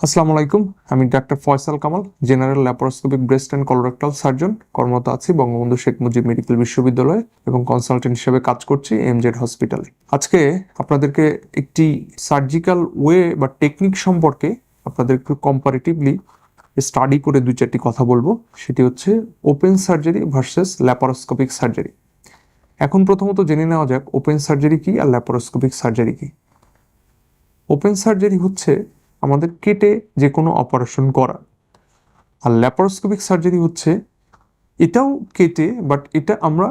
আসসালামু আলাইকুম। আমি doctor Faisal Kamal, general laparoscopic breast and colorectal surgeon. কর্মরত আছি বঙ্গবন্ধু শেখ মুজিব মেডিকেল বিশ্ববিদ্যালয়ে এবং কনসালটেন্ট হিসেবে কাজ করছি এমজেড হসপিটালে। আজকে আপনাদেরকে একটি সার্জিক্যাল ওয়ে বা টেকনিক সম্পর্কে আপনাদের একটু কম্পারেটিভলি স্টাডি করে দুই চারটি কথা বলবো। সেটি হচ্ছে open surgery versus laparoscopic surgery. এখন প্রথমত জেনে নেওয়া যাক ওপেন সার্জারি কি আর ল্যাপারোস্কোপিক সার্জারি কি। ওপেন সার্জারি হচ্ছে আমাদের কেটে যে কোনো অপারেশন করা, আর ল্যাপারোস্কোপিক সার্জারি হচ্ছে এটাও কেটে, বাট এটা আমরা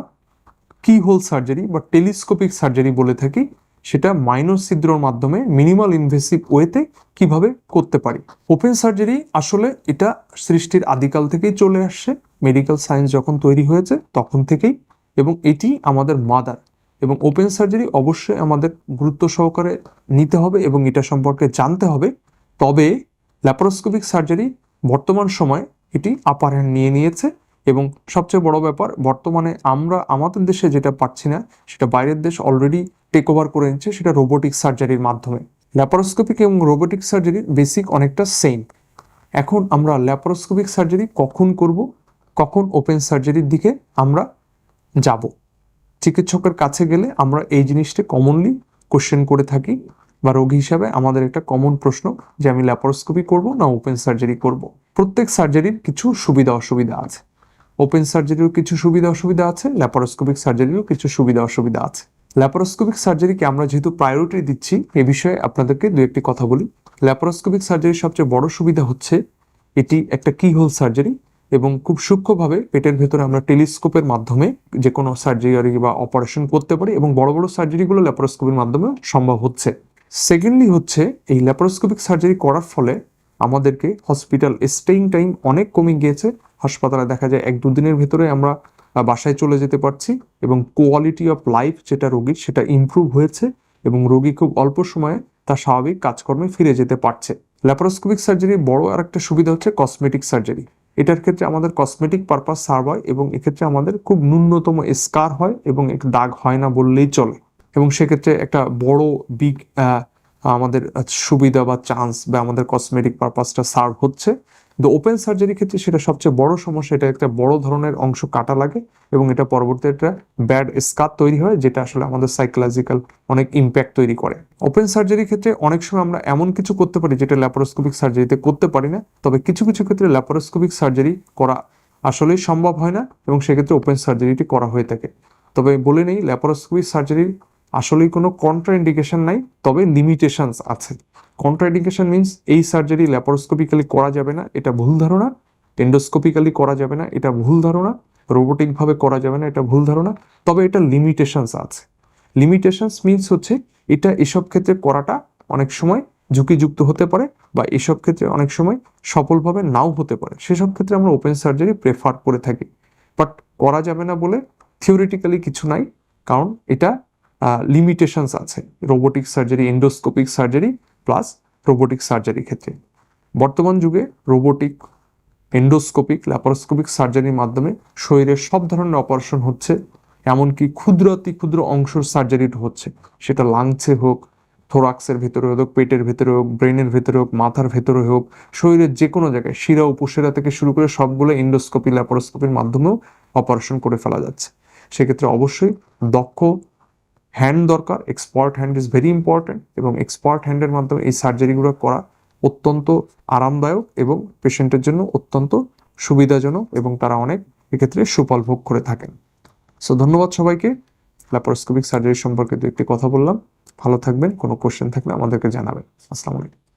কি হোল সার্জারি বা টেলিস্কোপিক সার্জারি বলে থাকি। সেটা মাইনর ছিদ্রর মাধ্যমে মিনিমাল ইনভেসিভ ওয়েতে কিভাবে করতে পারি। ওপেন সার্জারি আসলে এটা সৃষ্টির আদিকাল থেকেই চলে আসছে, মেডিকেল সায়েন্স যখন তৈরি হয়েছে তখন থেকেই, এবং এটি আমাদের মাদার। এবং ওপেন সার্জারি অবশ্যই আমাদের গুরুত্ব সহকারে নিতে হবে এবং এটা সম্পর্কে জানতে হবে। তবে ল্যাপারোস্কোপিক সার্জারি বর্তমান সময় এটি আপার হ্যান্ড নিয়ে নিয়েছে, এবং সবচেয়ে বড় ব্যাপার বর্তমানে আমরা আমাদের দেশে যেটা পাচ্ছি না সেটা বাইরের দেশ অলরেডি টেক ওভার করে নিচ্ছে, সেটা রোবোটিক সার্জারির মাধ্যমে। ল্যাপারোস্কোপিক এবং রোবোটিক সার্জারির বেসিক অনেকটা সেম। এখন আমরা ল্যাপারোস্কোপিক সার্জারি কখন করব, কখন ওপেন সার্জারির দিকে আমরা যাব, চিকিৎসকের কাছে গেলে আমরা এই জিনিসটা কমনলি কোশ্চেন করে থাকি, বা রোগী হিসাবে আমাদের একটা কমন প্রশ্ন যে আমি ল্যাপারোস্কোপি করব না ওপেন সার্জারি করব। প্রত্যেক সার্জারির কিছু সুবিধা অসুবিধা আছে। ওপেন সার্জারিরও কিছু সুবিধা অসুবিধা আছে, ল্যাপারোস্কোপিক সার্জারিরও কিছু সুবিধা অসুবিধা আছে। ল্যাপারোস্কোপিক সার্জারিকে আমরা যেহেতু প্রায়োরিটি দিচ্ছি, এ বিষয়ে আপনাদেরকে দু একটি কথা বলি। ল্যাপারোস্কোপিক সার্জারির সবচেয়ে বড় সুবিধা হচ্ছে এটি একটা কি হোল সার্জারি, এবং খুব সূক্ষ্মভাবে পেটের ভেতরে আমরা টেলিস্কোপের মাধ্যমে যে কোনো সার্জারি বা অপারেশন করতে পারি, এবং বড় বড় সার্জারিগুলো ল্যাপারোস্কোপির মাধ্যমে সম্ভব হচ্ছে। সেকেন্ডলি হচ্ছে এই ল্যাপারোস্কোপিক সার্জারি করার ফলে আমাদেরকে হসপিটাল স্টেইং টাইম অনেক কমে গিয়েছে। হাসপাতালে দেখা যায় 1-2 দিনের ভেতরে আমরা বাসায় চলে যেতে পারছি, এবং কোয়ালিটি অফ লাইফ যেটা রোগীর সেটা ইমপ্রুভ হয়েছে, এবং রোগী খুব অল্প সময়ে তার স্বাভাবিক কাজকর্মে ফিরে যেতে পারছে। ল্যাপারোস্কোপিক সার্জারির বড় আর একটা সুবিধা হচ্ছে কসমেটিক সার্জারি। এটার ক্ষেত্রে আমাদের কসমেটিক পারপাস সার্ভ হয়, এবং এক্ষেত্রে আমাদের খুব ন্যূনতম স্কার হয় এবং একটু দাগ হয় না বললেই চলে, এবং সেক্ষেত্রে একটা বড় বিগ আমাদের সুবিধা বা চান্স বা আমাদের কসমেটিক পারপাসটা সার্ভ হচ্ছে। কিন্তু ওপেন সার্জারির ক্ষেত্রে সেটা সবচেয়ে বড় সমস্যা, এটা একটা বড় ধরনের অংশ কাটা লাগে, এবং এটা পরবর্তী একটা ব্যাড স্কার তৈরি হয়, যেটা আসলে আমাদের সাইকোলজিক্যাল অনেক ইম্প্যাক্ট তৈরি করে। ওপেন সার্জারির ক্ষেত্রে অনেক সময় আমরা এমন কিছু করতে পারি যেটা ল্যাপারোস্কোপিক সার্জারিতে করতে পারি না। তবে কিছু কিছু ক্ষেত্রে ল্যাপারোস্কোপিক সার্জারি করা আসলেই সম্ভব হয় না, এবং সেক্ষেত্রে ওপেন সার্জারিটি করা হয়ে থাকে। তবে বলে নেই, ল্যাপারোস্কোপিক সার্জারির আসলেই কোনো কন্ট্রাইন্ডিকেশন নাই, তবে লিমিটেশনস আছে। কন্ট্রাইন্ডিকেশন মিনস এই সার্জারি ল্যাপারোস্কোপিক্যালি করা যাবে না, এটা ভুল ধারণা। এন্ডোস্কোপিক্যালি করা যাবে না, এটা ভুল ধারণা। রোবোটিকভাবে করা যাবে না, এটা ভুল ধারণা। তবে এটা লিমিটেশনস আছে। লিমিটেশনস মিনস হচ্ছে এটা এসব ক্ষেত্রে করাটা অনেক সময় ঝুঁকিযুক্ত হতে পারে, বা এসব ক্ষেত্রে অনেক সময় সফলভাবে নাও হতে পারে। সেসব ক্ষেত্রে আমরা ওপেন সার্জারি প্রেফার করে থাকি। বাট করা যাবে না বলে থিওরিটিক্যালি কিছু নাই, কারণ এটা লিমিটেশনস আছে robotic surgery, endoscopic surgery plus robotic সার্জারির ক্ষেত্রে। বর্তমান যুগে রোবোটিক, এন্ডোস্কোপিক, ল্যাপারোস্কোপিক সার্জারির মাধ্যমে শরীরের সব ধরনের অপারেশন হচ্ছে, এমনকি ক্ষুদ্রাতি ক্ষুদ্র অংশের সার্জারিটা হচ্ছে, সেটা লাংসে হোক, থোরাক্সের ভেতরে হোক, পেটের ভেতরে হোক, ব্রেনের ভেতরে হোক, মাথার ভেতরে হোক, শরীরের যে কোনো জায়গায় শিরা উপশিরা থেকে শুরু করে সবগুলো এন্ডোস্কোপি, ল্যাপারোস্কোপির মাধ্যমেও অপারেশন করে ফেলা যাচ্ছে। সেক্ষেত্রে অবশ্যই দক্ষ হ্যান্ড দরকার, expert hand is very important, এবং এক্সপার্ট হ্যান্ডের মাধ্যমে এই সার্জারিগুলো করা অত্যন্ত আরামদায়ক এবং পেশেন্টের জন্য অত্যন্ত সুবিধাজনক, এবং তারা অনেক এক্ষেত্রে সুফল ভোগ করে থাকেন। সো ধন্যবাদ সবাইকে। ল্যাপারোস্কোপিক সার্জারি সম্পর্কে দু একটি কথা বললাম। ভালো থাকবেন। কোনো কোশ্চেন থাকলে আমাদেরকে জানাবেন। আসসালামু আলাইকুম।